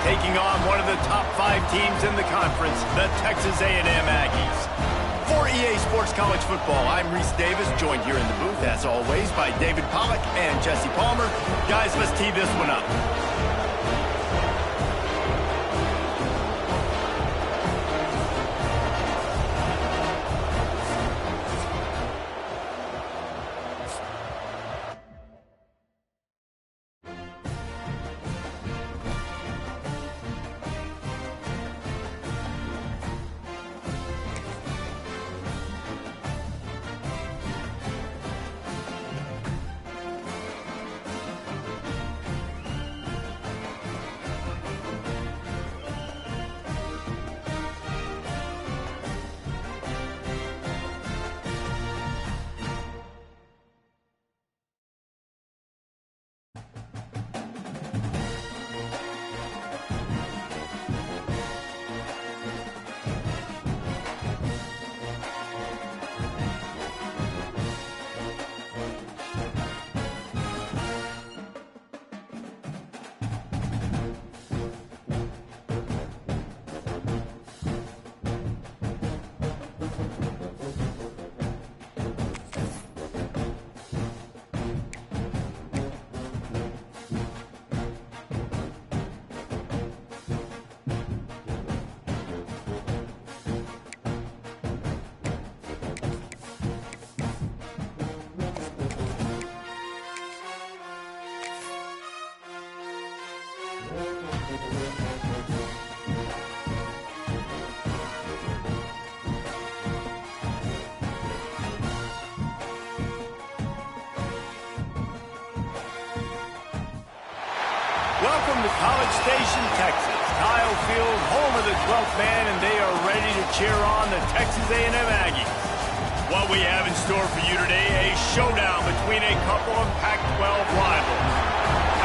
taking on one of the top 5 teams in the conference, the Texas A&M Aggies. For EA Sports College Football, I'm Reese Davis, joined here in the booth, as always, by David Pollack and Jesse Palmer. Guys, let's tee this one up. Welcome to College Station, Texas. Kyle Field, home of the 12th man, and they are ready to cheer on the Texas A&M Aggies. What we have in store for you today, a showdown between a couple of Pac-12 rivals.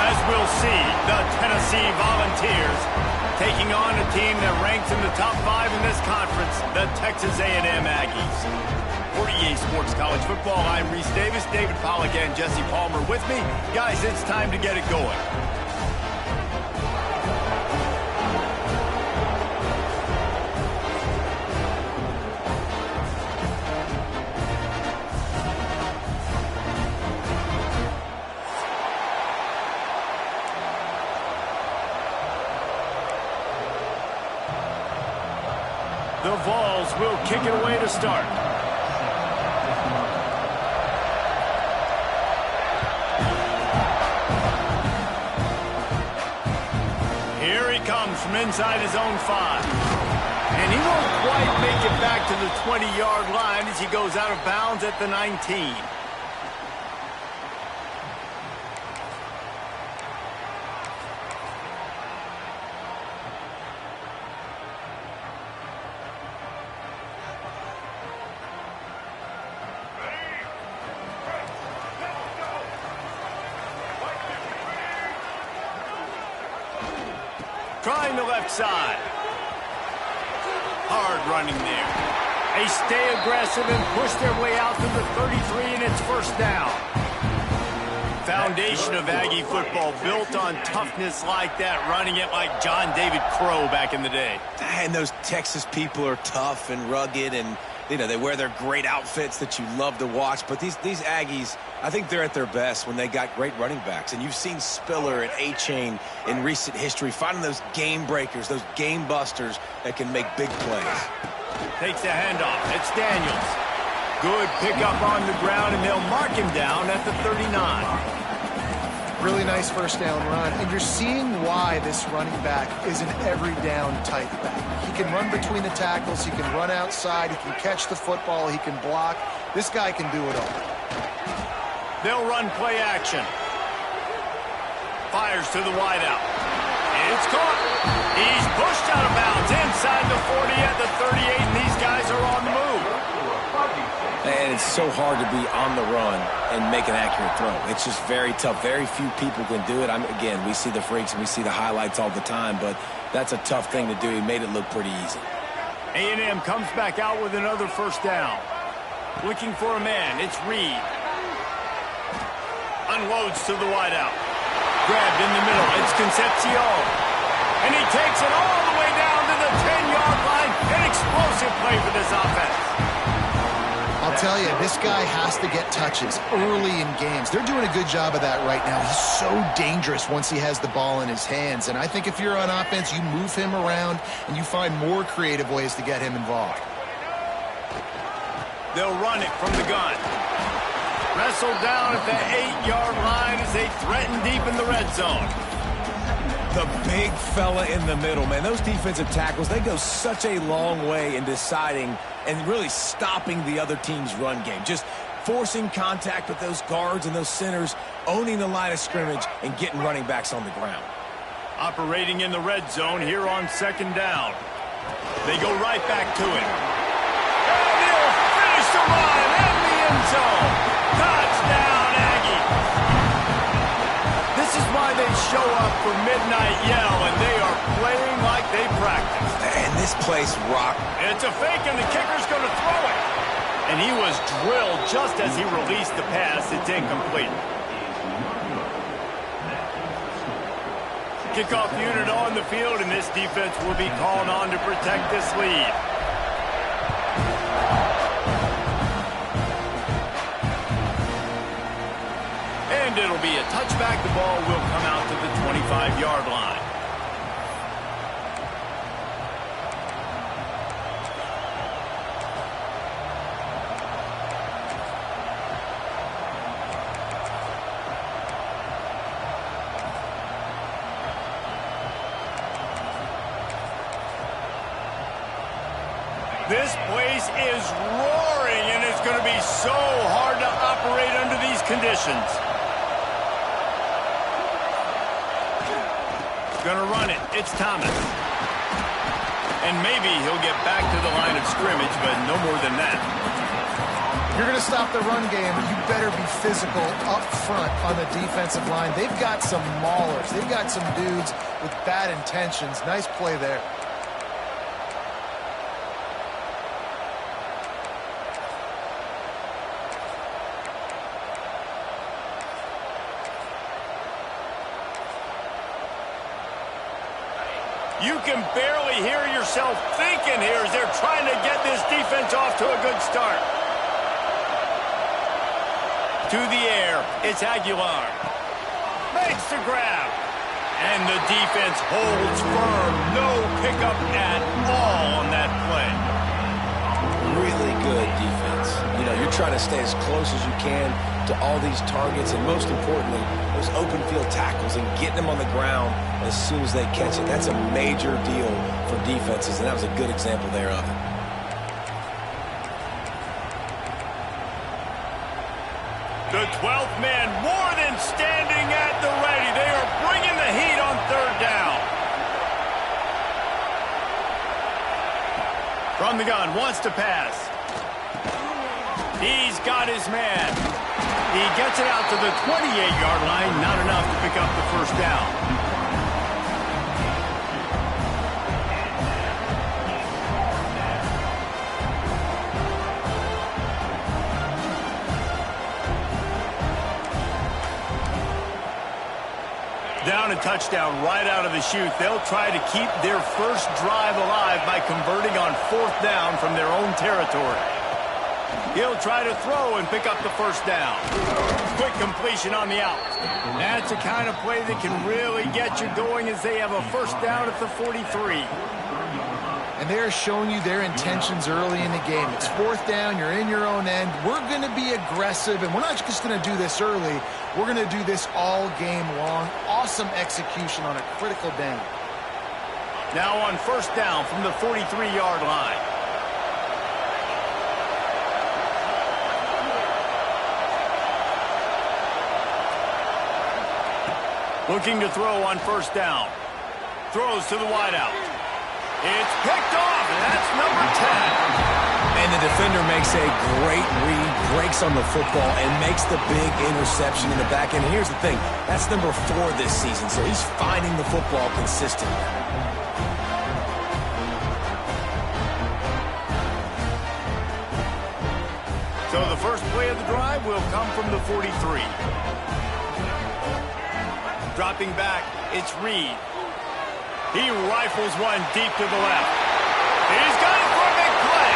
As we'll see, the Tennessee Volunteers taking on a team that ranks in the top 5 in this conference, the Texas A&M Aggies. For EA Sports College Football, I'm Reese Davis, David Pollack, and Jesse Palmer with me. Guys, it's time to get it going. The Vols will kick it away to start. Here he comes from inside his own 5. And he won't quite make it back to the 20-yard line as he goes out of bounds at the 19. Trying the left side. Hard running there. They stay aggressive and push their way out to the 33, and it's first down. Foundation of Aggie football built on toughness like that, running it like John David Crow back in the day. And those Texas people are tough and rugged, and you know, they wear their great outfits that you love to watch. But these Aggies, I think they're at their best when they got great running backs. And you've seen Spiller and A-Chain in recent history, finding those game breakers, those game busters that can make big plays. Takes the handoff. It's Daniels. Good pickup on the ground, and they'll mark him down at the 39. Really nice first down run, and you're seeing why this running back is an every down type back. He can run between the tackles, he can run outside, he can catch the football, he can block. This guy can do it all. They'll run play action. Fires to the wideout. It's caught. He's pushed out of bounds inside the 40 at the 38, and these guys are on the move. And it's so hard to be on the run and make an accurate throw. It's just very tough. Very few people can do it. Again, we see the freaks and we see the highlights all the time, but that's a tough thing to do. He made it look pretty easy. A&M comes back out with another first down. Looking for a man. It's Reed. Unloads to the wideout. Grabbed in the middle. It's Concepcion. And he takes it all the way down to the 10-yard line. An explosive play for this offense. I'll tell you, this guy has to get touches early in games. They're doing a good job of that right now. He's so dangerous once he has the ball in his hands. And I think if you're on offense, you move him around and you find more creative ways to get him involved. They'll run it from the gun. Wrestled down at the 8-yard line as they threaten deep in the red zone. The big fella in the middle, man. Those defensive tackles, they go such a long way in deciding and really stopping the other team's run game. Just forcing contact with those guards and those centers, owning the line of scrimmage, and getting running backs on the ground. Operating in the red zone here on second down. They go right back to it. And he'll finish the run in the end zone. Touchdown, Aggie. This is why they show up for Midnight Yell, and they are playing like they practice. And this place rocked. It's a fake, and the kicker's going to throw it. And he was drilled just as he released the pass. It's incomplete. Kickoff unit on the field, and this defense will be called on to protect this lead. And it'll be a touchback. The ball will come out to the 25-yard line. This place is roaring, and it's going to be so hard to operate under these conditions. Going to run it. It's Thomas. And maybe he'll get back to the line of scrimmage, but no more than that. You're going to stop the run game, you better be physical up front on the defensive line. They've got some maulers. They've got some dudes with bad intentions. Nice play there. You can barely hear yourself thinking here as they're trying to get this defense off to a good start. To the air, it's Aguilar. Makes the grab. And the defense holds firm. No pickup at all on that play. Really good defense. You know, you're trying to stay as close as you can to all these targets, and most importantly, those open field tackles and getting them on the ground as soon as they catch it. That's a major deal for defenses, and that was a good example there of it. The 12th man more than standing at the ready. They are bringing the heat on third down. From the gun, wants to pass. He's got his man. He gets it out to the 28-yard line. Not enough to pick up the first down. Down a touchdown right out of the chute. They'll try to keep their first drive alive by converting on fourth down from their own territory. He'll try to throw and pick up the first down. Quick completion on the out. That's the kind of play that can really get you going as they have a first down at the 43. And they're showing you their intentions early in the game. It's fourth down, you're in your own end. We're going to be aggressive, and we're not just going to do this early. We're going to do this all game long. Awesome execution on a critical down. Now on first down from the 43-yard line. Looking to throw on first down. Throws to the wideout. It's picked off, and that's number 10. And the defender makes a great read, breaks on the football, and makes the big interception in the back end. And here's the thing, that's number 4 this season, so he's finding the football consistently. So the first play of the drive will come from the 43. Dropping back, it's Reed. He rifles one deep to the left. He's got it for a big play.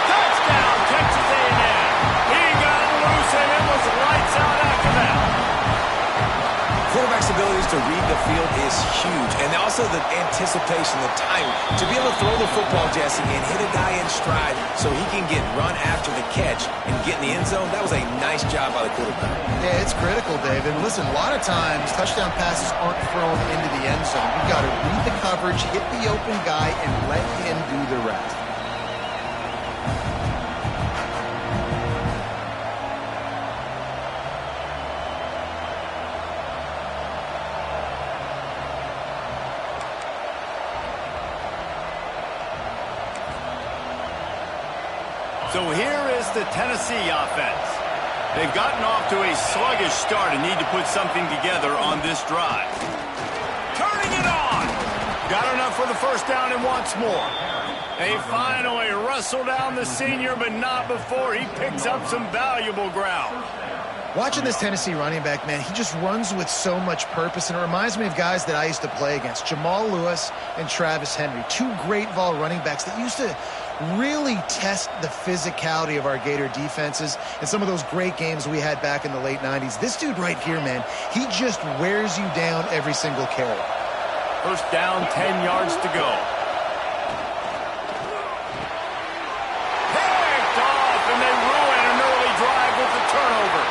Touchdown, Texas A&M. He got loose and it was lights out after that. Quarterback's abilities to read the field is huge, and also the anticipation, the timing. To be able to throw the football, Jesse, and hit a guy in stride so he can get run after the catch and get in the end zone, that was a nice job by the quarterback. Yeah, it's critical, Dave. And listen, a lot of times touchdown passes aren't thrown into the end zone. You've got to read the coverage, hit the open guy, and let him do the rest. So here is the Tennessee offense. They've gotten off to a sluggish start and need to put something together on this drive. Turning it on! Got enough for the first down and wants more. They finally wrestle down the senior, but not before he picks up some valuable ground. Watching this Tennessee running back, man, he just runs with so much purpose, and it reminds me of guys that I used to play against, Jamal Lewis and Travis Henry, two great vol running backs that used to really test the physicality of our Gator defenses and some of those great games we had back in the late 90s. This dude right here, man, he just wears you down every single carry. First down, 10 yards to go. Picked off, and they ruin an early drive with the turnover.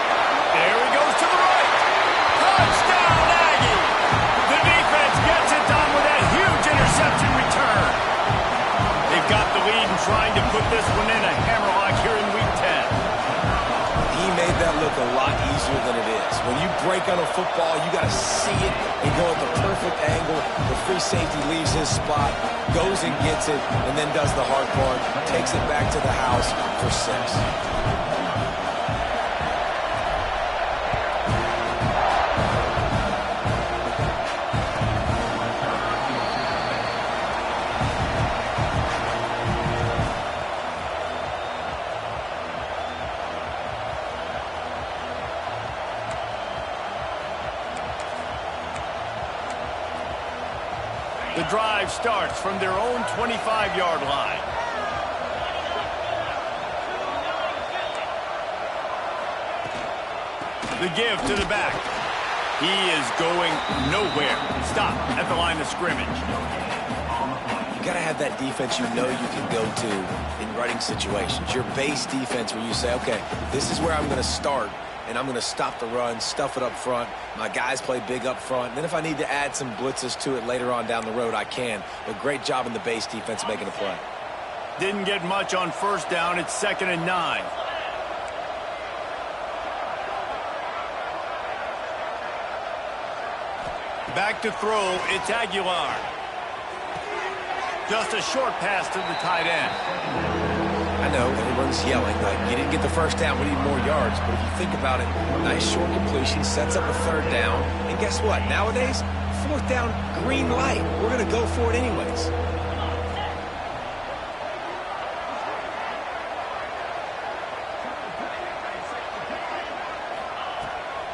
There he goes to the right. Touchdown, Aggie! The defense gets it done with that huge interception return. They've got the lead and trying to put this one in a hammerlock here in Week 10. He made that look a lot easier than it is. When you break on a football, you got to see it and go at the perfect angle. The free safety leaves his spot, goes and gets it, and then does the hard part, takes it back to the house for 6. The drive starts from their own 25-yard line. The give to the back. He is going nowhere. Stop at the line of scrimmage. You got to have that defense you know you can go to in running situations. Your base defense where you say, okay, this is where I'm going to start, and I'm going to stop the run, stuff it up front. My guys play big up front. And then if I need to add some blitzes to it later on down the road, I can. But great job in the base defense making a play. Didn't get much on first down. It's 2nd and 9. Back to throw. It's Aguilar. Just a short pass to the tight end. I know, everyone's yelling, like, you didn't get the first down, we need more yards. But if you think about it, nice short completion, sets up a 3rd down. And guess what? Nowadays, 4th down, green light. We're going to go for it anyways.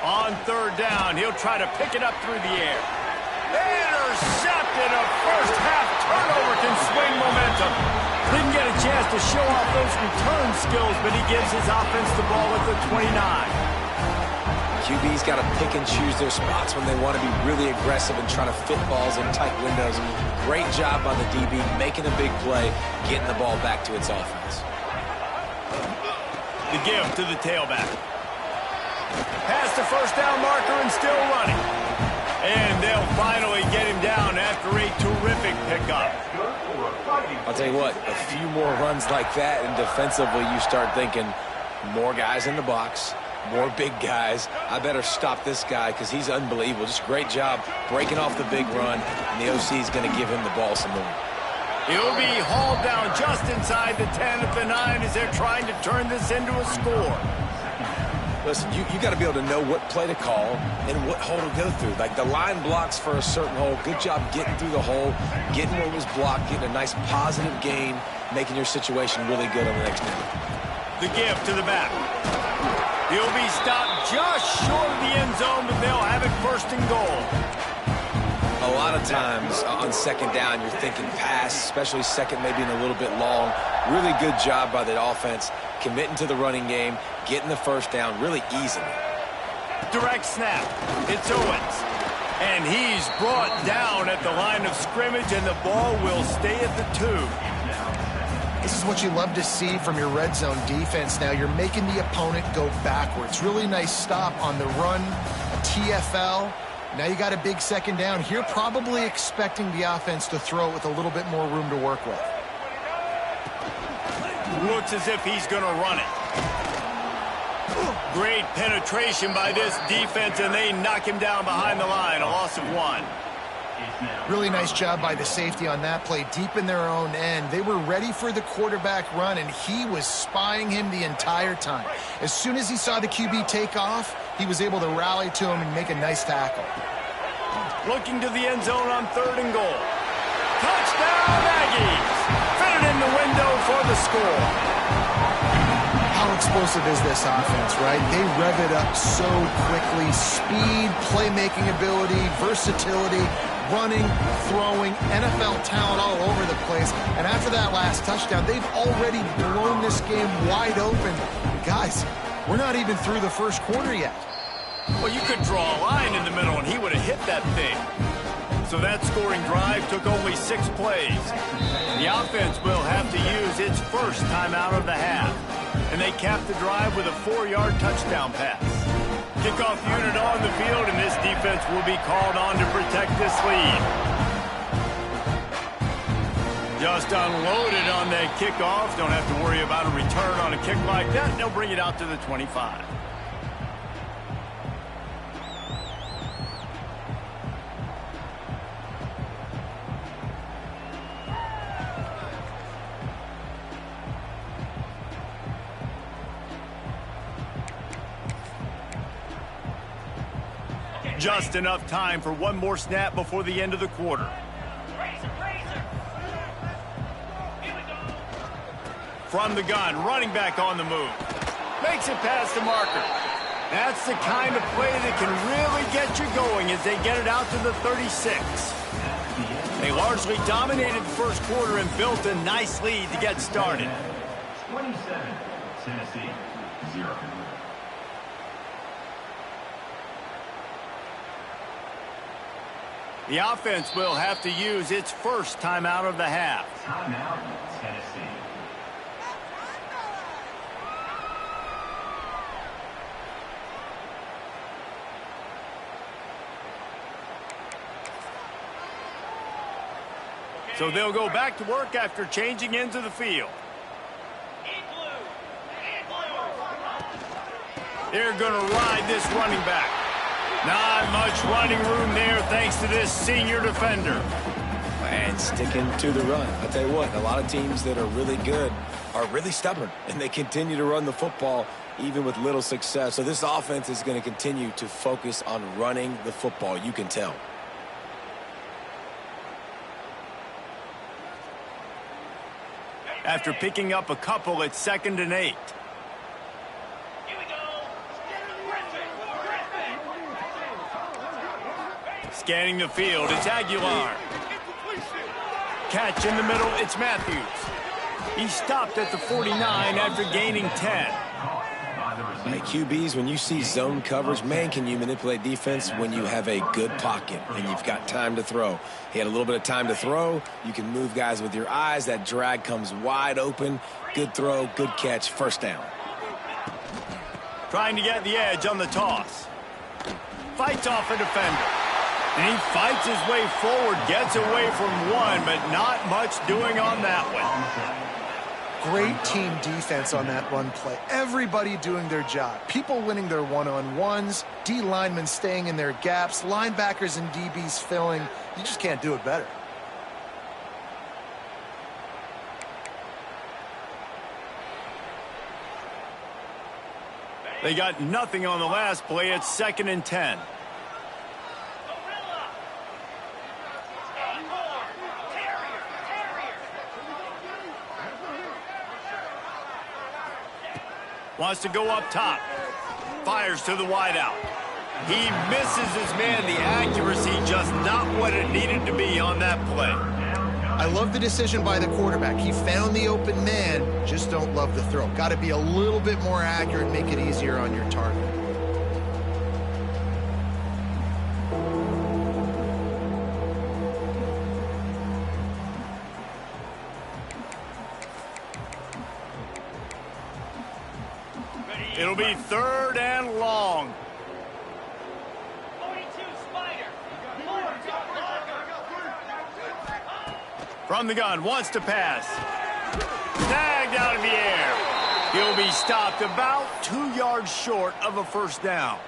On 3rd down, he'll try to pick it up through the air. Intercepted. A first-half turnover can swing momentum. Didn't get a chance to show off those return skills, but he gives his offense the ball at the 29. QB's got to pick and choose their spots when they want to be really aggressive and try to fit balls in tight windows. Great job by the DB, making a big play, getting the ball back to its offense. The give to the tailback. Past the first down marker and still running. And they'll finally get him down after a terrific pickup. I'll tell you what, a few more runs like that, and defensively you start thinking more guys in the box, more big guys. I better stop this guy because he's unbelievable. Just great job breaking off the big run, and the OC is going to give him the ball some more. He'll be hauled down just inside the 10 at the 9 as they're trying to turn this into a score. Listen, you got to be able to know what play to call and what hole to go through. Like the line blocks for a certain hole. Good job getting through the hole, getting what was blocked, getting a nice positive gain, making your situation really good on the next down. The give to the back. He'll be stopped just short of the end zone, but they'll have it 1st and goal. A lot of times on second down, you're thinking pass, especially second maybe in a little bit long. Really good job by the offense, committing to the running game, getting the first down really easily. Direct snap. It's Owens. And he's brought down at the line of scrimmage, and the ball will stay at the 2. This is what you love to see from your red zone defense. Now you're making the opponent go backwards. Really nice stop on the run, a TFL. Now you got a big second down. Here probably expecting the offense to throw it with a little bit more room to work with. Looks as if he's going to run it. Great penetration by this defense, and they knock him down behind the line. A loss of 1. Really nice job by the safety on that play, deep in their own end. They were ready for the quarterback run, and he was spying him the entire time. As soon as he saw the QB take off, he was able to rally to him and make a nice tackle. Looking to the end zone on 3rd and goal. Touchdown, Aggies! Fitted in the window for the score. How explosive is this offense, right? They rev it up so quickly. Speed, playmaking ability, versatility, running, throwing, NFL talent all over the place. And after that last touchdown, they've already blown this game wide open. Guys, we're not even through the first quarter yet. Well, you could draw a line in the middle, and he would have hit that thing. So that scoring drive took only 6 plays. The offense will have to use its first timeout of the half. And they capped the drive with a 4-yard touchdown pass. Kickoff unit on the field, and this defense will be called on to protect this lead. Just unloaded on that kickoff. Don't have to worry about a return on a kick like that. They'll bring it out to the 25. Just enough time for one more snap before the end of the quarter. From the gun, running back on the move. Makes it past the marker. That's the kind of play that can really get you going as they get it out to the 36. They largely dominated the first quarter and built a nice lead to get started. 27, Tennessee, 0. The offense will have to use its first timeout of the half. Timeout, Tennessee. So they'll go back to work after changing into the field. They're going to ride this running back. Not much running room there thanks to this senior defender. And sticking to the run. I'll tell you what, a lot of teams that are really good are really stubborn, and they continue to run the football even with little success. So this offense is going to continue to focus on running the football. You can tell. After picking up a couple, it's 2nd and 8. Scanning the field, it's Aguilar. Catch in the middle, it's Matthews. He stopped at the 49 after gaining 10. Hey, QBs, when you see zone coverage, man, can you manipulate defense when you have a good pocket and you've got time to throw. He had a little bit of time to throw. You can move guys with your eyes. That drag comes wide open. Good throw, good catch, first down. Trying to get the edge on the toss. Fights off a defender. And he fights his way forward, gets away from one, but not much doing on that one. Great team defense on that run play. Everybody doing their job. People winning their one-on-ones, D linemen staying in their gaps, linebackers and DBs filling. You just can't do it better. They got nothing on the last play. It's 2nd and 10. Wants to go up top. Fires to the wideout. He misses his man. The accuracy just not what it needed to be on that play. I love the decision by the quarterback. He found the open man, just don't love the throw. Got to be a little bit more accurate, make it easier on your target. It'll be 3rd and long. From the gun, wants to pass. Snagged out of the air. He'll be stopped about 2 yards short of a first down.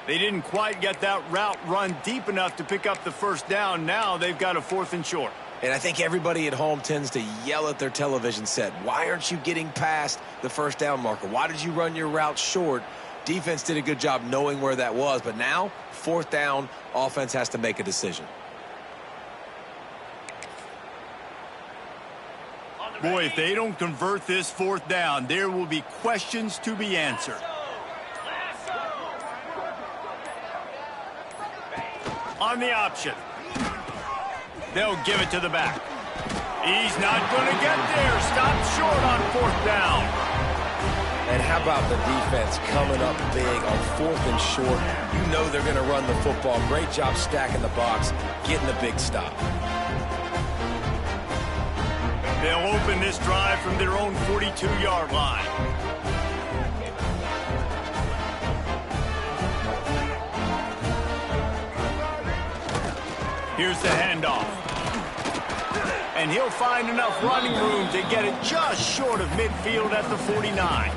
They didn't quite get that route run deep enough to pick up the first down. Now they've got a 4th and short. And I think everybody at home tends to yell at their television set, why aren't you getting past the first down marker? Why did you run your route short? Defense did a good job knowing where that was, but now, 4th down, offense has to make a decision. Boy, if they don't convert this 4th down, there will be questions to be answered. On the option. They'll give it to the back. He's not going to get there. Stopped short on 4th down. And how about the defense coming up big on 4th and short? You know they're going to run the football. Great job stacking the box, getting the big stop. They'll open this drive from their own 42-yard line. Here's the handoff. And he'll find enough running room to get it just short of midfield at the 49.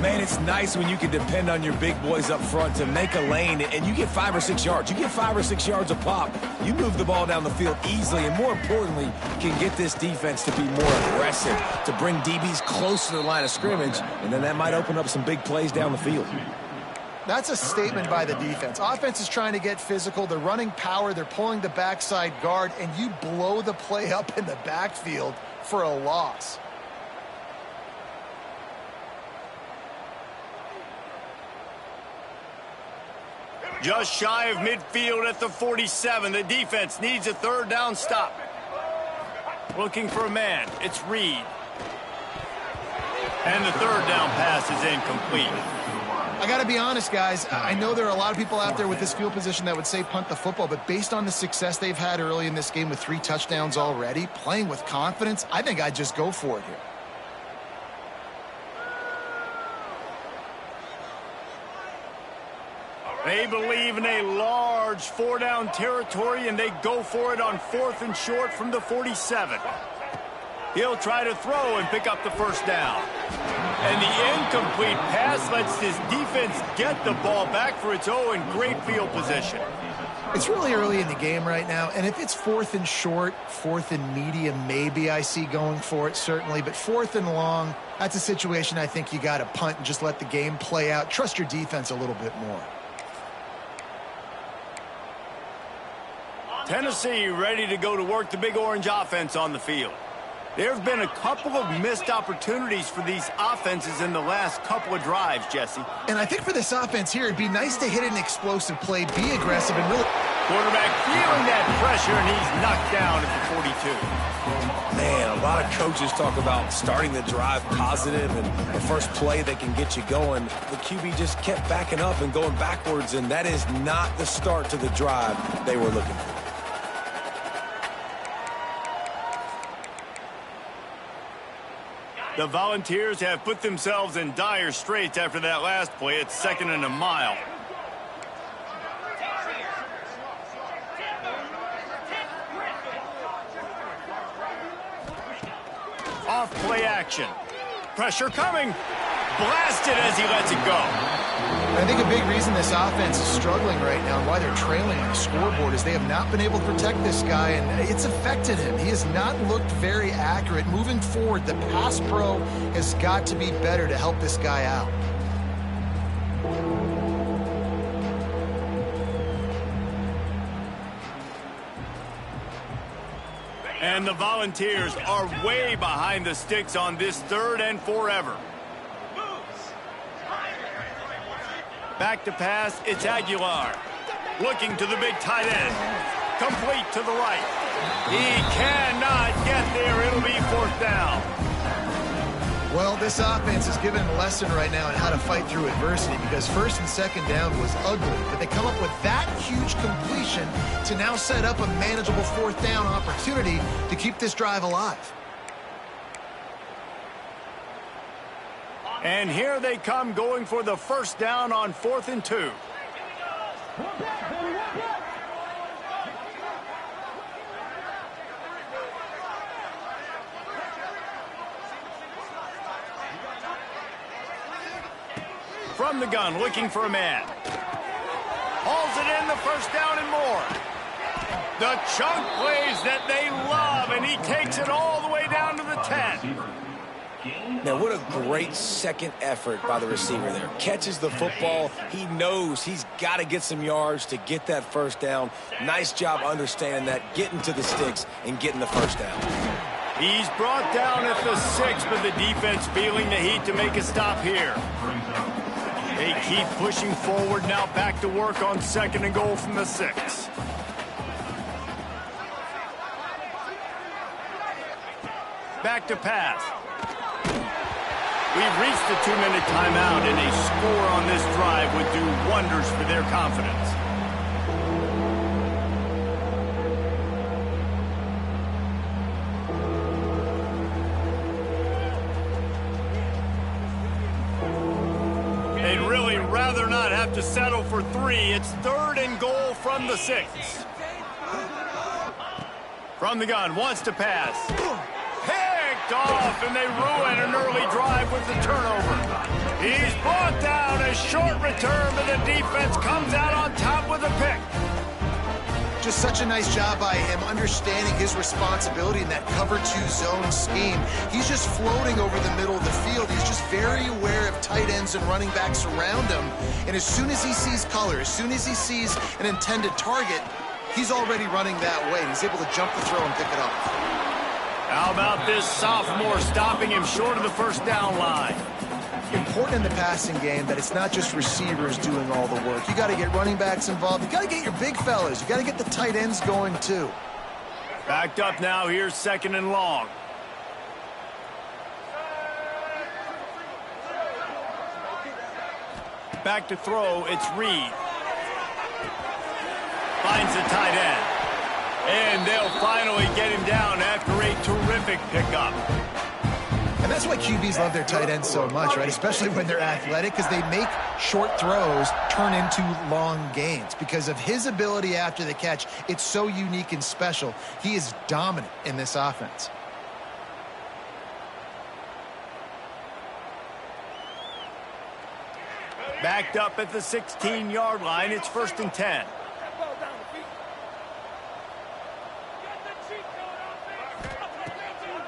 Man, it's nice when you can depend on your big boys up front to make a lane, and you get 5 or 6 yards. You get 5 or 6 yards a pop. You move the ball down the field easily, and more importantly, can get this defense to be more aggressive, to bring DBs close to the line of scrimmage, and then that might open up some big plays down the field. That's a statement by the defense. Offense is trying to get physical. They're running power. They're pulling the backside guard, and you blow the play up in the backfield for a loss. Just shy of midfield at the 47. The defense needs a 3rd down stop. Looking for a man. It's Reed. And the 3rd down pass is incomplete. I got to be honest, guys. I know there are a lot of people out there with this field position that would say punt the football, but based on the success they've had early in this game with 3 touchdowns already, playing with confidence, I think I'd just go for it here. They believe in a large 4-down territory, and they go for it on 4th and short from the 47. He'll try to throw and pick up the first down. And the incomplete pass lets this defense get the ball back for its own great field position. It's really early in the game right now, and if it's 4th and short, 4th and medium, maybe I see going for it, certainly. But 4th and long, that's a situation I think you got to punt and just let the game play out. Trust your defense a little bit more. Tennessee ready to go to work the Big Orange offense on the field. There have been a couple of missed opportunities for these offenses in the last couple of drives, Jesse. And I think for this offense here, it'd be nice to hit an explosive play, be aggressive, and really... Quarterback feeling that pressure, and he's knocked down at the 42. Man, a lot of coaches talk about starting the drive positive and the first play that can get you going. The QB just kept backing up and going backwards, and that is not the start to the drive they were looking for. The Volunteers have put themselves in dire straits after that last play. It's 2nd and a mile. Off play action. Pressure coming. Blasted as he lets it go. I think a big reason this offense is struggling right now and why they're trailing on the scoreboard is they have not been able to protect this guy, and it's affected him. He has not looked very accurate. Moving forward, the pass pro has got to be better to help this guy out. And the Volunteers are way behind the sticks on this 3rd and forever. Back to pass, it's Aguilar. Looking to the big tight end. Complete to the right. He cannot get there. It'll be 4th down. Well, this offense is giving him a lesson right now on how to fight through adversity, because 1st and 2nd down was ugly, but they come up with that huge completion to now set up a manageable 4th down opportunity to keep this drive alive. And here they come, going for the 1st down on 4th and 2. From the gun, looking for a man. Hauls it in, the 1st down and more. The chunk plays that they love, and he takes it all the way down to the 10. Now, what a great second effort by the receiver there. Catches the football. He knows he's got to get some yards to get that 1st down. Nice job understanding that, getting to the sticks and getting the 1st down. He's brought down at the 6, but the defense feeling the heat to make a stop here. They keep pushing forward, now back to work on 2nd and goal from the 6. Back to pass. We've reached the 2-minute timeout, and a score on this drive would do wonders for their confidence. They'd really rather not have to settle for 3. It's 3rd and goal from the 6. From the gun, wants to pass. Picked off, and they ruin an early drive with the turnover. He's brought down, a short return, but the defense comes out on top with a pick. Just such a nice job by him understanding his responsibility in that cover 2 zone scheme. He's just floating over the middle of the field. He's just very aware of tight ends and running backs around him. And as soon as he sees color, as soon as he sees an intended target, he's already running that way. He's able to jump the throw and pick it up. How about this sophomore stopping him short of the 1st down line? Important in the passing game that it's not just receivers doing all the work. You got to get running backs involved. You got to get your big fellas. You got to get the tight ends going too. Backed up now. Here's 2nd and long. Back to throw. It's Reed. Finds the tight end. And they'll finally get him down after a terrific pickup. And that's why QBs love their tight ends so much, right? Especially when they're athletic, because they make short throws turn into long gains. Because of his ability after the catch, it's so unique and special. He is dominant in this offense. Backed up at the 16-yard line, it's 1st and 10.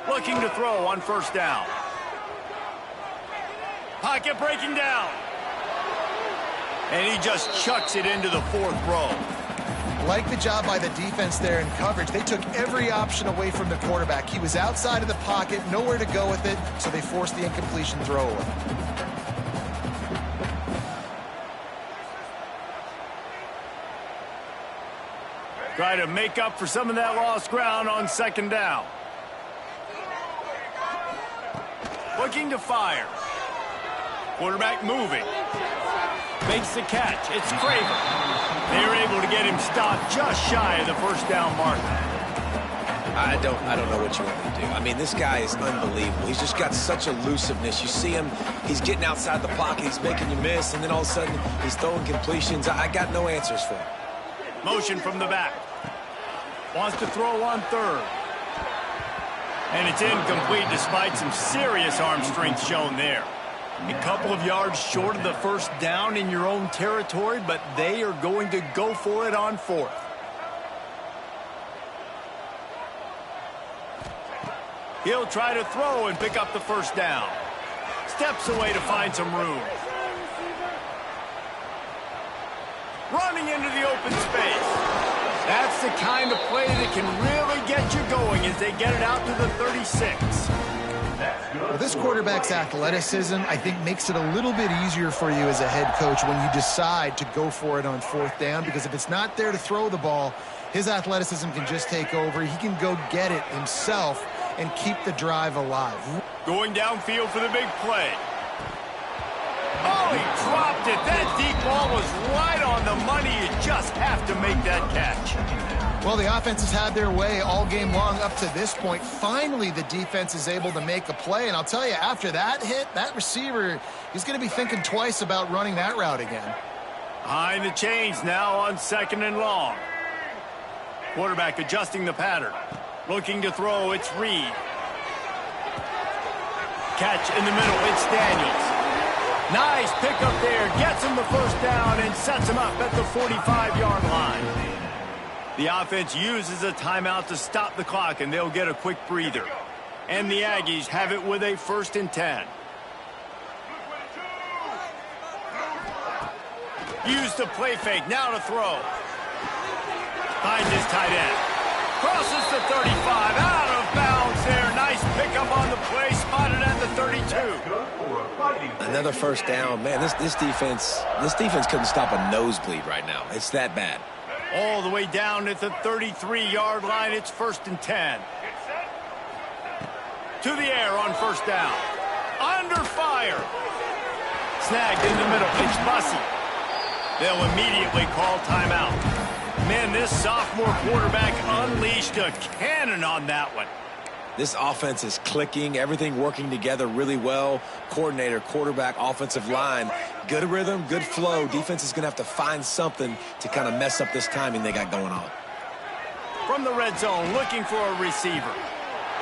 Looking to throw on 1st down. Pocket breaking down. And he just chucks it into the 4th row. Like the job by the defense there in coverage. They took every option away from the quarterback. He was outside of the pocket, nowhere to go with it, so they forced the incompletion throw away. Try to make up for some of that lost ground on 2nd down. Looking to fire. Quarterback moving. Makes the catch. It's Craver. They're able to get him stopped just shy of the 1st down marker. I don't know what you want me to do. I mean, this guy is unbelievable. He's just got such elusiveness. You see him, he's getting outside the pocket, he's making you miss, and then all of a sudden he's throwing completions. I got no answers for him. Motion from the back. Wants to throw on 3rd. And it's incomplete despite some serious arm strength shown there. A couple of yards short of the 1st down in your own territory, but they are going to go for it on 4th. He'll try to throw and pick up the 1st down. Steps away to find some room. Running into the open space. That's the kind of play that can really get you going as they get it out to the 36. Well, this quarterback's athleticism, I think, makes it a little bit easier for you as a head coach when you decide to go for it on 4th down, because if it's not there to throw the ball, his athleticism can just take over. He can go get it himself and keep the drive alive. Going downfield for the big play. Oh, he dropped it. That deep ball was right on the money. You just have to make that catch. Well, the offense has had their way all game long up to this point. Finally, the defense is able to make a play. And I'll tell you, after that hit, that receiver, he's going to be thinking twice about running that route again. Behind the chains now on 2nd and long. Quarterback adjusting the pattern. Looking to throw, it's Reed. Catch in the middle, it's Daniels. Nice pickup there. Gets him the 1st down and sets him up at the 45-yard line. The offense uses a timeout to stop the clock, and they'll get a quick breather. And the Aggies have it with a 1st and 10. Use the play fake, now to throw. Finds his tight end. Crosses the 35, out of bounds there. Nice pickup on the play, spotted at the 32. Another 1st down. Man, this defense couldn't stop a nosebleed right now. It's that bad. All the way down at the 33-yard line. It's 1st and 10. To the air on 1st down. Under fire. Snagged in the middle. It's Bussey. They'll immediately call timeout. Man, this sophomore quarterback unleashed a cannon on that one. This offense is clicking, everything working together really well. Coordinator, quarterback, offensive line, good rhythm, good flow. Defense is going to have to find something to kind of mess up this timing they got going on. From the red zone, looking for a receiver.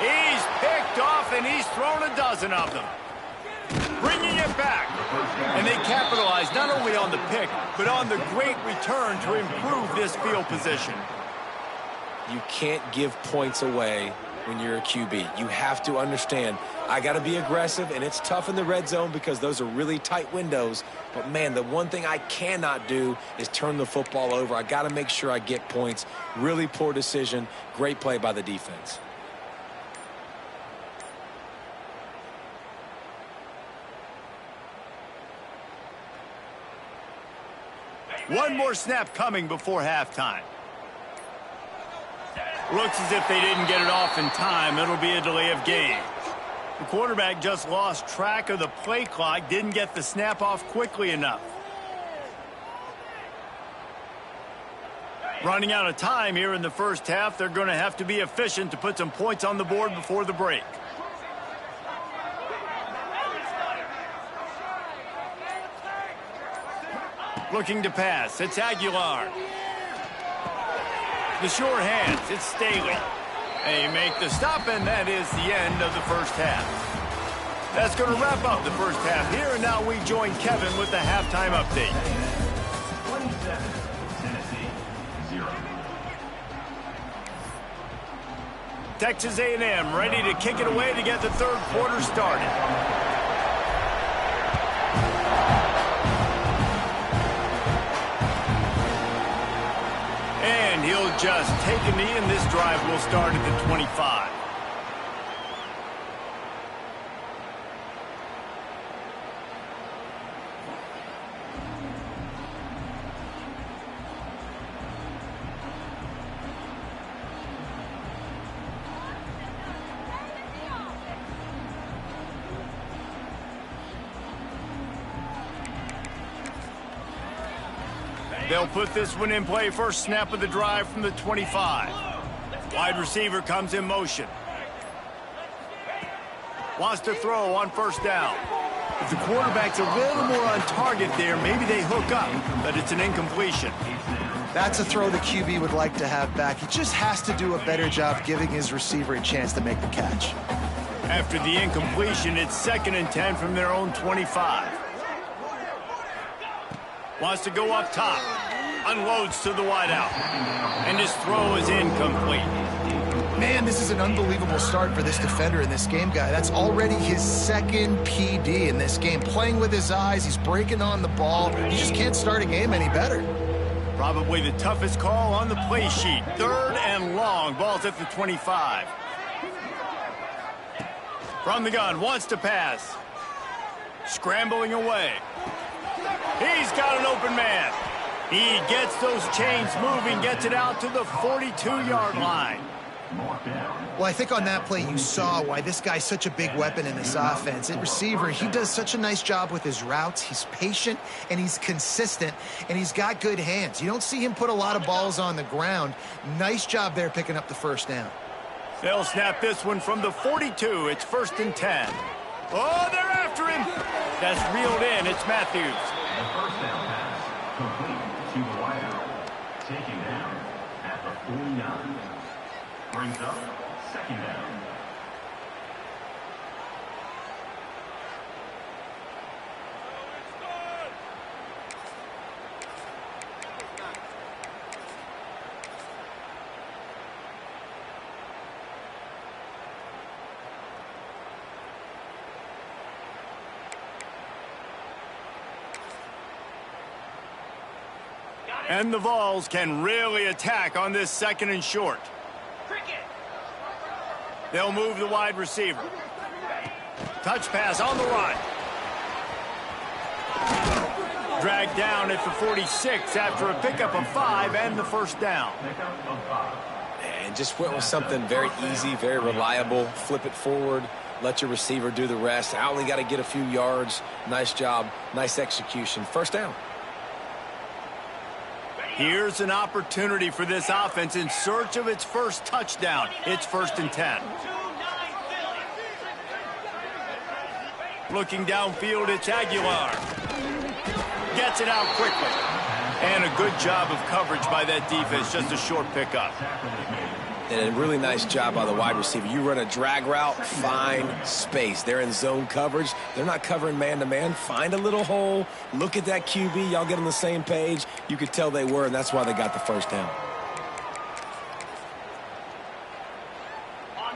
He's picked off, and he's thrown a dozen of them. Bringing it back. And they capitalize not only on the pick, but on the great return to improve this field position. You can't give points away when you're a QB. You have to understand, I got to be aggressive, and it's tough in the red zone because those are really tight windows. But, man, the one thing I cannot do is turn the football over. I got to make sure I get points. Really poor decision. Great play by the defense. One more snap coming before halftime. Looks as if they didn't get it off in time. It'll be a delay of game. The quarterback just lost track of the play clock, didn't get the snap off quickly enough. Running out of time here in the 1st half. They're going to have to be efficient to put some points on the board before the break. Looking to pass. It's Aguilar. The short hands. It's Staley. They make the stop, and that is the end of the 1st half. That's going to wrap up the 1st half here, and now we join Kevin with the halftime update. 27, Tennessee, 0. Texas A&M ready to kick it away to get the 3rd quarter started. And he'll just take a knee, and this drive will start at the 25. They'll put this one in play. First snap of the drive from the 25. Wide receiver comes in motion. Wants to throw on 1st down. If the quarterback's a little more on target there, maybe they hook up, but it's an incompletion. That's a throw the QB would like to have back. He just has to do a better job giving his receiver a chance to make the catch. After the incompletion, it's 2nd and 10 from their own 25. Wants to go up top. Unloads to the wideout. And his throw is incomplete. Man, this is an unbelievable start for this defender in this game, guy. That's already his 2nd PD in this game. Playing with his eyes, he's breaking on the ball. You just can't start a game any better. Probably the toughest call on the play sheet. 3rd and long. Ball's at the 25. From the gun, wants to pass. Scrambling away. He's got an open man. He gets those chains moving, gets it out to the 42-yard line. Well, I think on that play you saw why this guy's such a big weapon in this offense. At receiver, he does such a nice job with his routes. He's patient, and he's consistent, and he's got good hands. You don't see him put a lot of balls on the ground. Nice job there picking up the first down. They'll snap this one from the 42. It's 1st and 10. Oh, they're after him. That's reeled in. It's Matthews. The first down pass complete to the wide. Taking down at the 49. Brings up 2nd down. And the Vols can really attack on this 2nd and short. They'll move the wide receiver. Touch pass on the run. Dragged down at the 46 after a pickup of 5 and the first down. And just went with something very easy, very reliable. Flip it forward. Let your receiver do the rest. I only got to get a few yards. Nice job. Nice execution. First down. Here's an opportunity for this offense in search of its first touchdown. It's 1st and 10. Looking downfield, it's Aguilar. Gets it out quickly. And a good job of coverage by that defense. Just a short pickup. And a really nice job by the wide receiver. You run a drag route, find space. They're in zone coverage. They're not covering man-to-man. Find a little hole. Look at that QB. Y'all get on the same page. You could tell they were, and that's why they got the first down.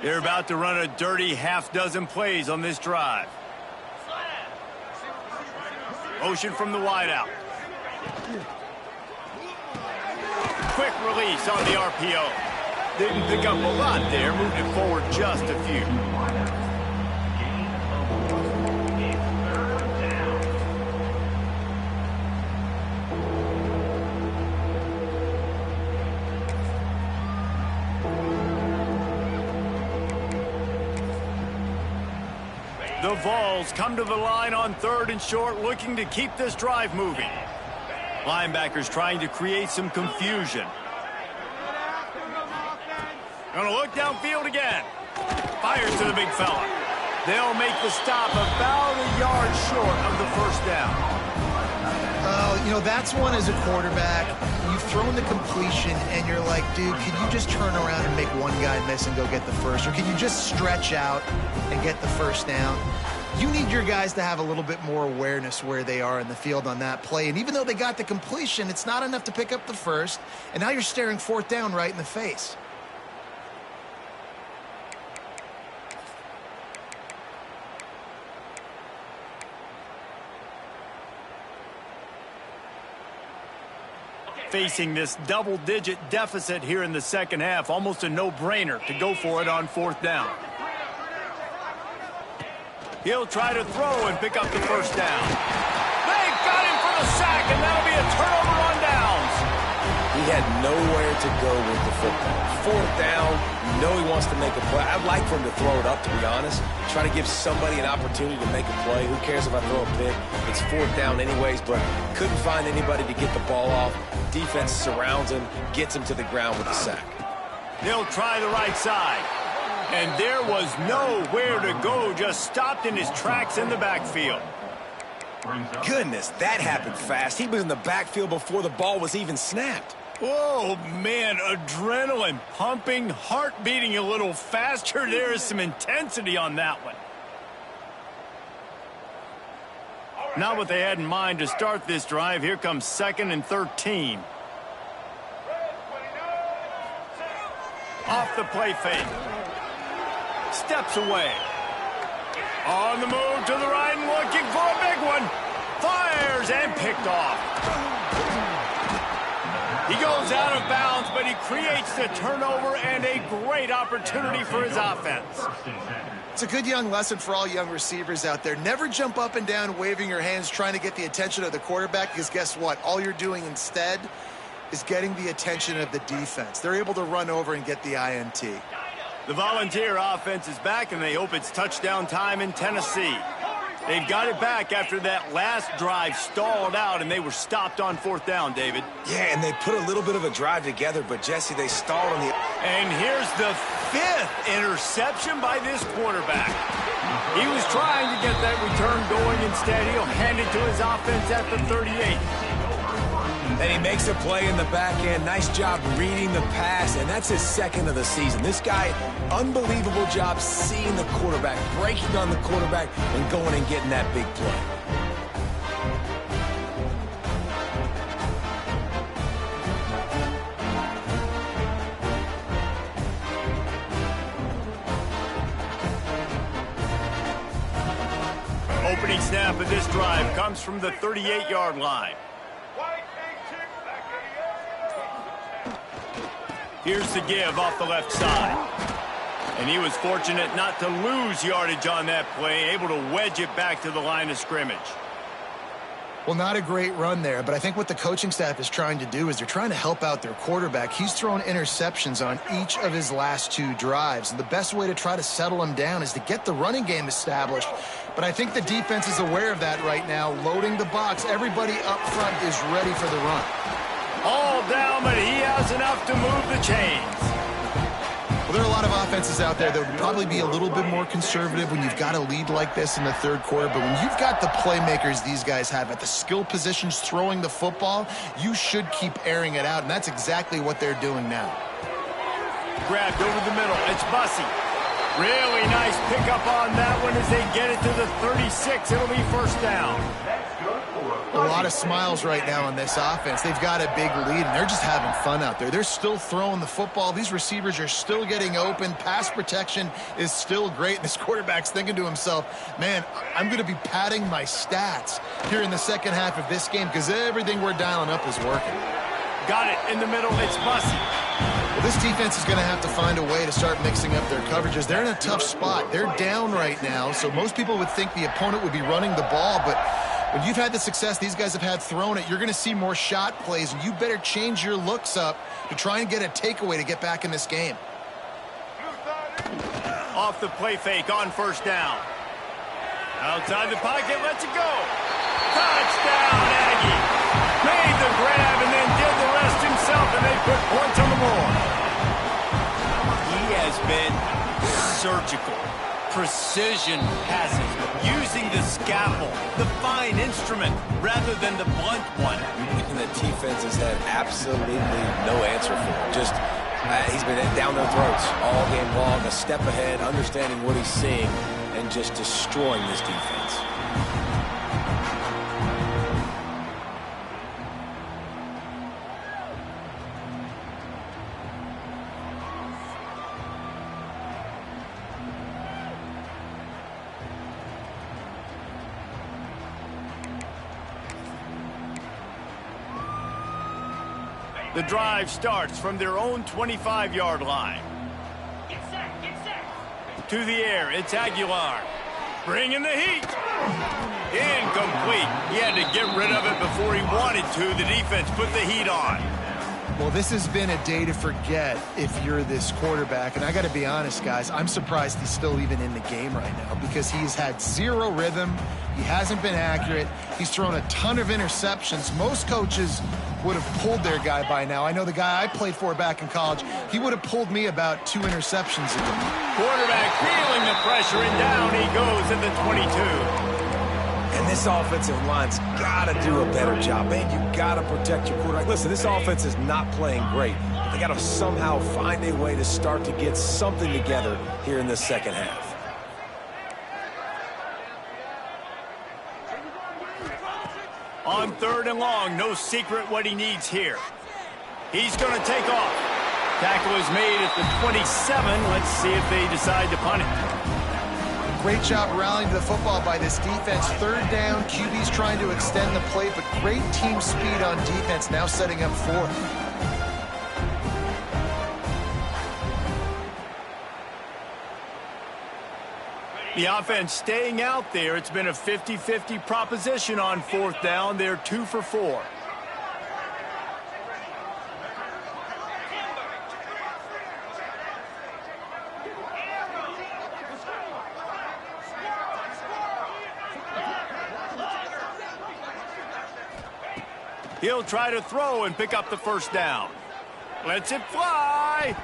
They're about to run a dirty half-dozen plays on this drive. Motion from the wideout. Quick release on the RPO. Didn't pick up a lot there, moved it forward just a few. The Vols come to the line on 3rd and short, looking to keep this drive moving. Linebackers trying to create some confusion. Gonna look downfield again. Fires to the big fella. They'll make the stop about a yard short of the first down. Oh, you know, that's one as a quarterback. You've thrown the completion, and you're like, dude, can you just turn around and make one guy miss and go get the first? Or can you just stretch out and get the first down? You need your guys to have a little bit more awareness where they are in the field on that play. And even though they got the completion, it's not enough to pick up the first. And now you're staring 4th down right in the face. Facing this double-digit deficit here in the second half, almost a no-brainer to go for it on 4th down. He'll try to throw and pick up the first down. They've got him for the sack, and that'll be a turnover on downs. He had nowhere to go with the football. 4th down, you know he wants to make a play. I'd like for him to throw it up, to be honest. Try to give somebody an opportunity to make a play. Who cares if I throw a pick? It's 4th down anyways, but couldn't find anybody to get the ball off. Defense surrounds him, gets him to the ground with the sack. They'll try the right side. And there was nowhere to go, just stopped in his tracks in the backfield. Goodness, that happened fast. He was in the backfield before the ball was even snapped. Oh, man, adrenaline pumping, heart beating a little faster. There is some intensity on that one. Not what they had in mind to start this drive. Here comes 2nd and 13. Off the play fake. Steps away. On the move to the right and looking for a big one. Fires and picked off. He goes out of bounds, but he creates the turnover and a great opportunity for his offense. It's a good young lesson for all young receivers out there. Never jump up and down waving your hands trying to get the attention of the quarterback, because guess what? All you're doing instead is getting the attention of the defense. They're able to run over and get the INT. The Volunteer offense is back, and they hope it's touchdown time in Tennessee. They've got it back after that last drive stalled out, and they were stopped on 4th down, David. Yeah, and they put a little bit of a drive together, but, Jesse, they stalled on the... And here's the 5th interception by this quarterback. He was trying to get that return going. Instead, he'll hand it to his offense at the 38. And he makes a play in the back end. Nice job reading the pass, and that's his 2nd of the season. This guy, unbelievable job seeing the quarterback, breaking on the quarterback, and going and getting that big play. Opening snap of this drive comes from the 38-yard line. Here's the give off the left side. And he was fortunate not to lose yardage on that play, able to wedge it back to the line of scrimmage. Well, not a great run there, but I think what the coaching staff is trying to do is they're trying to help out their quarterback. He's thrown interceptions on each of his last 2 drives, and the best way to try to settle him down is to get the running game established. But I think the defense is aware of that right now, loading the box. Everybody up front is ready for the run. All down, but he has enough to move the chains. Well, there are a lot of offenses out there that would probably be a little bit more conservative when you've got a lead like this in the 3rd quarter. But when you've got the playmakers these guys have at the skill positions throwing the football, you should keep airing it out, and that's exactly what they're doing now. Grabbed over the middle. It's Bussey. Really nice pickup on that one as they get it to the 36. It'll be 1st down. A lot of smiles right now on this offense. They've got a big lead, and they're just having fun out there. They're still throwing the football. These receivers are still getting open. Pass protection is still great. This quarterback's thinking to himself, man, I'm going to be padding my stats here in the 2nd half of this game because everything we're dialing up is working. Got it in the middle. It's Bussey. Well, this defense is going to have to find a way to start mixing up their coverages. They're in a tough spot. They're down right now, so most people would think the opponent would be running the ball, but when you've had the success these guys have had throwing it, you're going to see more shot plays, and you better change your looks up to try and get a takeaway to get back in this game. Off the play fake on 1st down. Outside the pocket, lets it go. Touchdown, Aggie. Made the grab and then did the rest himself, and they put points on the board. He has been surgical. Precision passes, using the scalpel, the fine instrument, rather than the blunt one. And the defense has had absolutely no answer for him. Just, he's been down their throats all game long, a step ahead, understanding what he's seeing, and just destroying this defense. The drive starts from their own 25-yard line. Get set. To the air, it's Aguilar. Bringing the heat. Incomplete. He had to get rid of it before he wanted to. The defense put the heat on. Well, this has been a day to forget if you're this quarterback. And I got to be honest, guys, I'm surprised he's still even in the game right now because he's had 0 rhythm. He hasn't been accurate. He's thrown a ton of interceptions. Most coaches would have pulled their guy by now. I know the guy I played for back in college, he would have pulled me about 2 interceptions ago. Quarterback feeling the pressure, and down he goes at the 22. And this offensive line's got to do a better job. Man, you got to protect your quarterback. Listen, this offense is not playing great, but they got to somehow find a way to start to get something together here in the 2nd half. On 3rd and long, no secret what he needs here. He's going to take off. Tackle is made at the 27. Let's see if they decide to punt it. Great job rallying to the football by this defense. 3rd down, QB's trying to extend the play, but great team speed on defense, now setting up 4th. The offense staying out there. It's been a 50-50 proposition on fourth down. They're 2 for 4. He'll try to throw and pick up the first down. Lets it fly.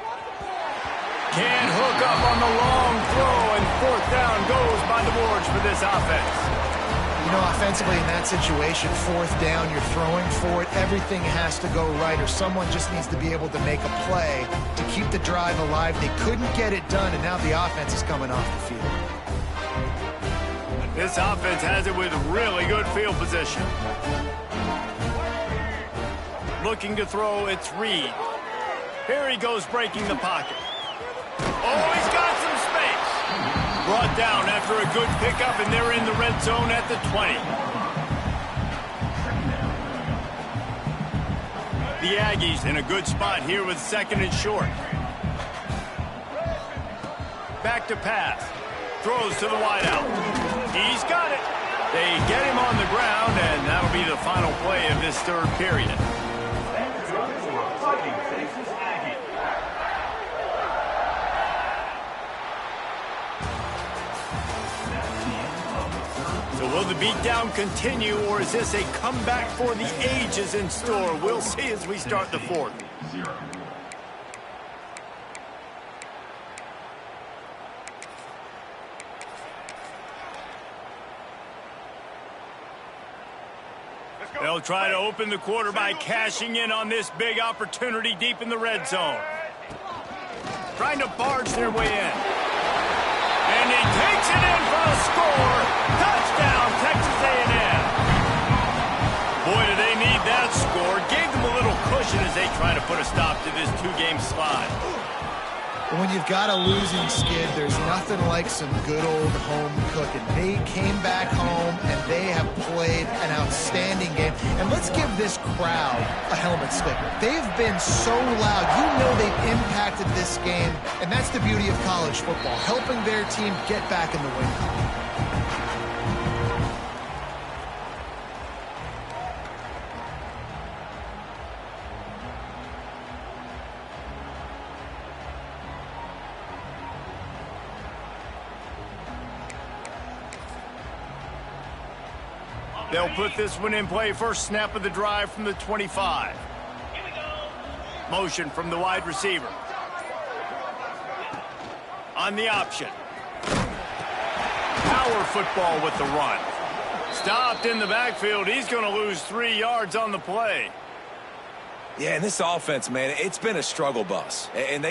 Can't hook up on the long throw, and fourth down goes by the boards for this offense. You know, offensively in that situation, fourth down, you're throwing for it. Everything has to go right, or someone just needs to be able to make a play to keep the drive alive. They couldn't get it done, and now the offense is coming off the field. This offense has it with really good field position. Looking to throw, it's Reed. Here he goes breaking the pocket. Oh, he's got some space. Brought down after a good pickup, and they're in the red zone at the 20. The Aggies in a good spot here with 2nd and short. Back to pass. Throws to the wideout. He's got it. They get him on the ground, and that'll be the final play of this third period. So will the beatdown continue, or is this a comeback for the ages in store? We'll see as we start the fourth. They'll try to open the quarter by cashing in on this big opportunity deep in the red zone. Trying to barge their way in. And he takes it in for a score. Touchdown, Texas A&M. Boy, do they need that score. Gave them a little cushion as they try to put a stop to this two-game slide. When you've got a losing skid, there's nothing like some good old home cooking. They came back home, and they have played an outstanding game. And let's give this crowd a helmet sticker. They've been so loud. You know they've impacted this game, and that's the beauty of college football, helping their team get back in the win column. They'll put this one in play. First snap of the drive from the 25. Motion from the wide receiver. On the option. Power football with the run. Stopped in the backfield. He's going to lose 3 yards on the play. Yeah, and this offense, man, it's been a struggle bus. And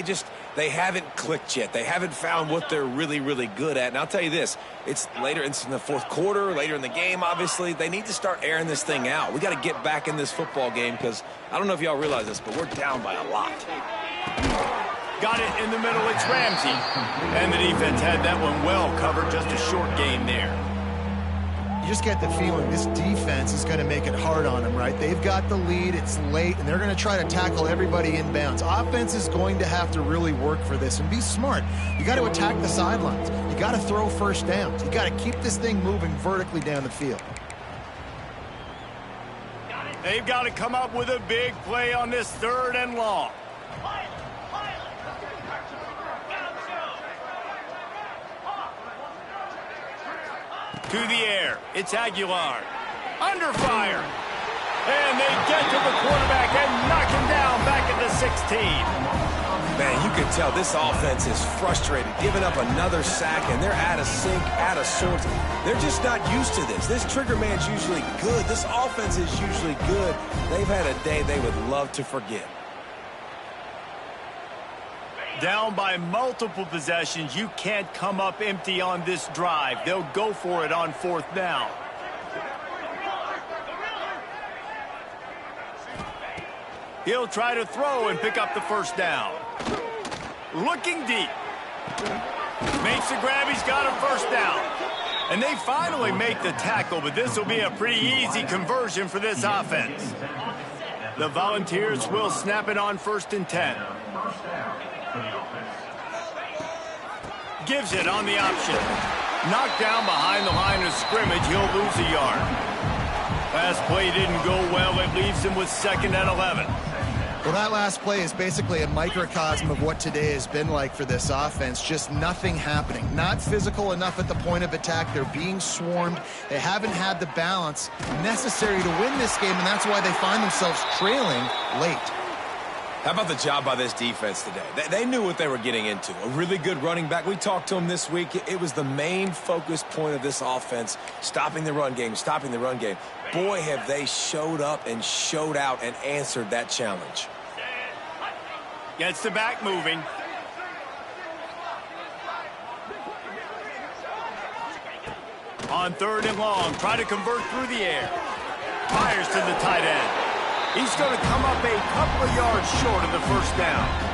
they haven't clicked yet. They haven't found what they're really, really good at. And I'll tell you this, it's later in the fourth quarter, later in the game, obviously. They need to start airing this thing out. We got to get back in this football game because I don't know if y'all realize this, but we're down by a lot. Got it in the middle. It's Ramsey. And the defense had that one well covered. Just a short gain there. You just get the feeling this defense is going to make it hard on them, right? They've got the lead, it's late, and they're going to try to tackle everybody inbounds. Offense is going to have to really work for this and be smart. You got to attack the sidelines. You got to throw first downs. You got to keep this thing moving vertically down the field. They've got to come up with a big play on this 3rd and long. To the air, it's Aguilar. Under fire. And they get to the quarterback and knock him down back at the 16. Man, you can tell this offense is frustrated, giving up another sack, and they're out of sync, out of sorts. They're just not used to this. This trigger man's usually good. This offense is usually good. They've had a day they would love to forget. Down by multiple possessions, you can't come up empty on this drive. They'll go for it on 4th down. He'll try to throw and pick up the first down. Looking deep. Makes the grab. He's got a first down. And they finally make the tackle, but this will be a pretty easy conversion for this offense. The Volunteers will snap it on 1st and 10. Gives it on the option. Knocked down behind the line of scrimmage, he'll lose a yard. Last play didn't go well. It leaves him with 2nd and 11. Well, that last play is basically a microcosm of what today has been like for this offense. Just nothing happening. Not physical enough at the point of attack. They're being swarmed. They haven't had the balance necessary to win this game, and that's why they find themselves trailing late. How about the job by this defense today? They knew what they were getting into. A really good running back. We talked to him this week. It was the main focus point of this offense, stopping the run game, stopping the run game. Boy, have they showed up and showed out and answered that challenge. Gets the back moving. On 3rd and long, try to convert through the air. Fires to the tight end. He's going to come up a couple of yards short of the 1st down.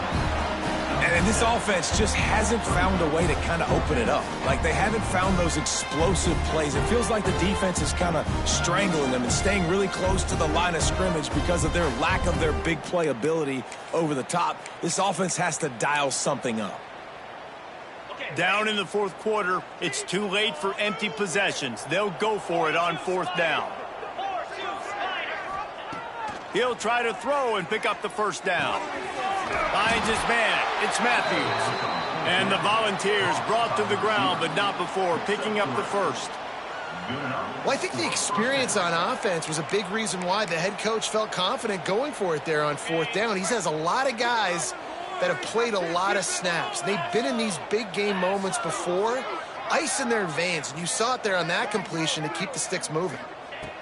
And this offense just hasn't found a way to kind of open it up. Like, they haven't found those explosive plays. It feels like the defense is kind of strangling them and staying really close to the line of scrimmage because of their lack of their big play ability over the top. This offense has to dial something up. Down in the 4th quarter, it's too late for empty possessions. They'll go for it on 4th down. He'll try to throw and pick up the 1st down. Finds his man. It's Matthews. And the Volunteers brought to the ground, but not before picking up the 1st. Well, I think the experience on offense was a big reason why the head coach felt confident going for it there on 4th down. He has a lot of guys that have played a lot of snaps. They've been in these big game moments before. Ice in their veins, and you saw it there on that completion to keep the sticks moving.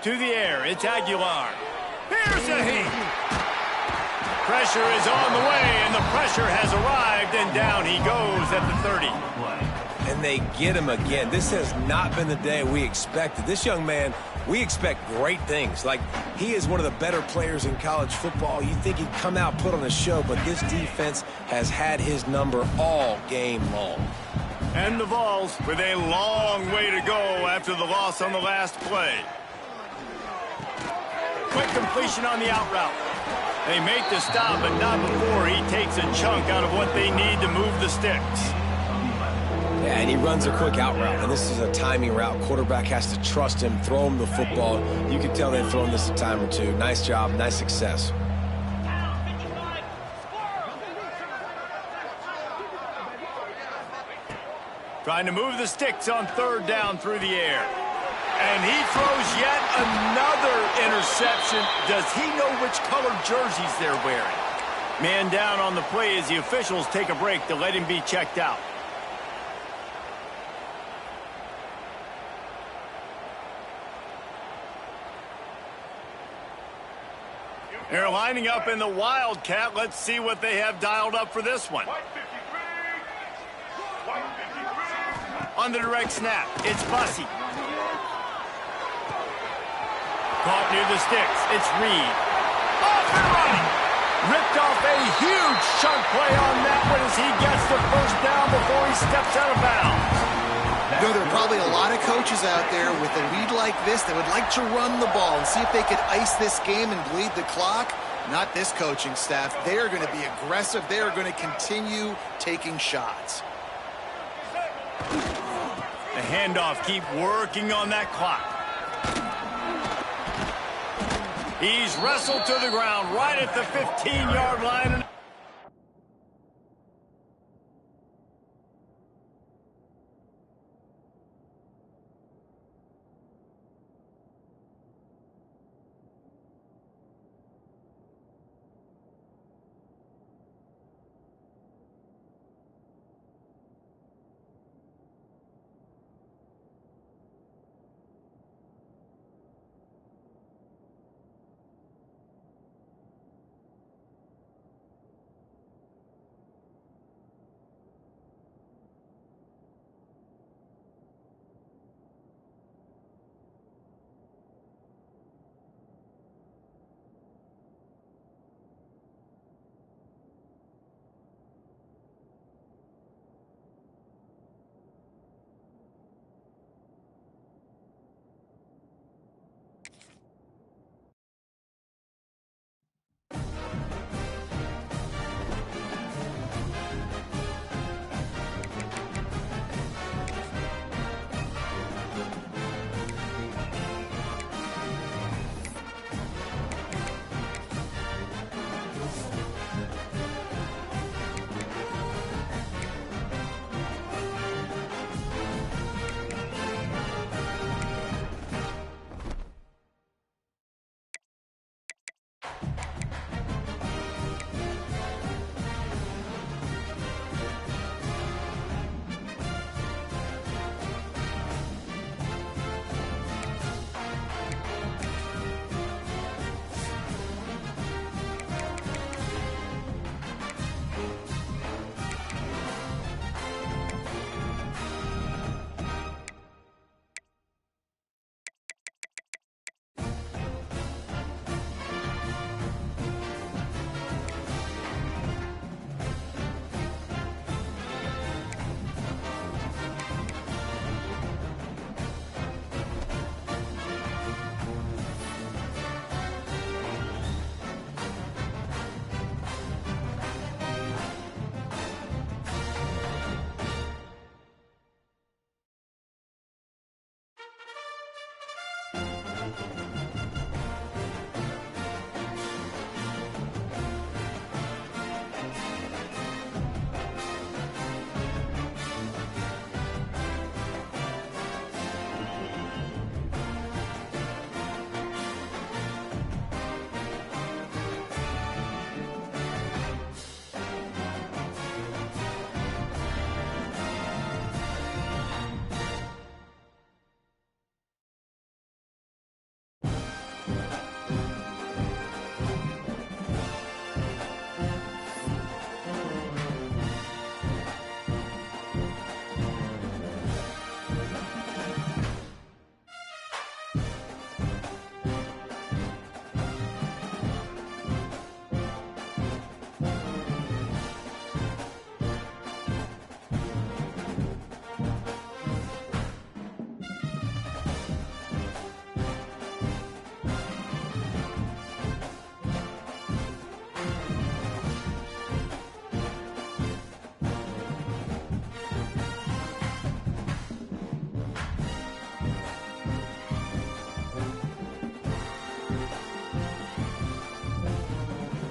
To the air, it's Aguilar. Here's a heat. Pressure is on the way, and the pressure has arrived, and down he goes at the 30. And they get him again. This has not been the day we expected. This young man, we expect great things. Like, he is one of the better players in college football. You think he'd come out, put on a show, but this defense has had his number all game long. And the Vols with a long way to go after the loss on the last play. Quick completion on the out route. They make the stop, but not before he takes a chunk out of what they need to move the sticks. Yeah, and he runs a quick out route, and this is a timing route. Quarterback has to trust him, throw him the football. You can tell they've thrown this a time or two. Nice job, nice success. Trying to move the sticks on 3rd down through the air. And he throws yet another interception. Does he know which color jerseys they're wearing? Man down on the play as the officials take a break to let him be checked out. They're lining up in the Wildcat. Let's see what they have dialed up for this one. On the direct snap, it's Bussey. Caught near the sticks, it's Reed. Off and running! Ripped off a huge chunk play on that one as he gets the 1st down before he steps out of bounds. You know, there are probably a lot of coaches out there with a lead like this that would like to run the ball and see if they could ice this game and bleed the clock. Not this coaching staff. They are going to be aggressive. They are going to continue taking shots. The handoff, keep working on that clock. He's wrestled to the ground right at the 15-yard line. Thank you.